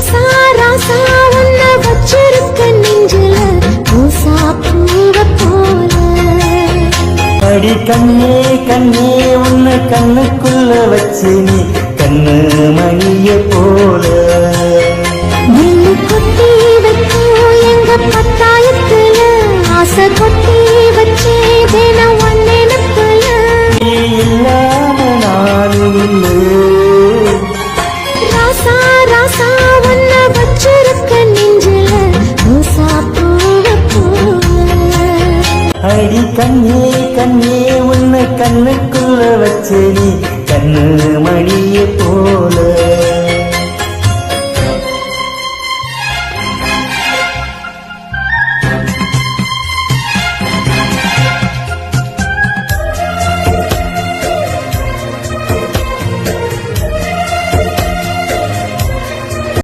ராசா ராசா உன்னை வச்சிருக்க நெஞ்சில ரோசா பூவ போல. அடி கண்ணே கண்ணே உன்னை கண்ணுக்குள்ள வச்சு நீ கண்ணு மணிய போல. நெல்லு கொட்டி வைக்கும் எங்க பத்தாயத்துல ஆசை கொட்டி வச்சே தினம் ஒன்னெனக்குல. நீ இல்லாம நானும் இல்லை. ராசா ராசா உன்னை வச்சிருக்க நெஞ்சில ரோசா பூவ போல. அடி கண்ணே கண்ணே உன்னை கண்ணுக்குள்ள வச்சு நீ கண்ணு மணிய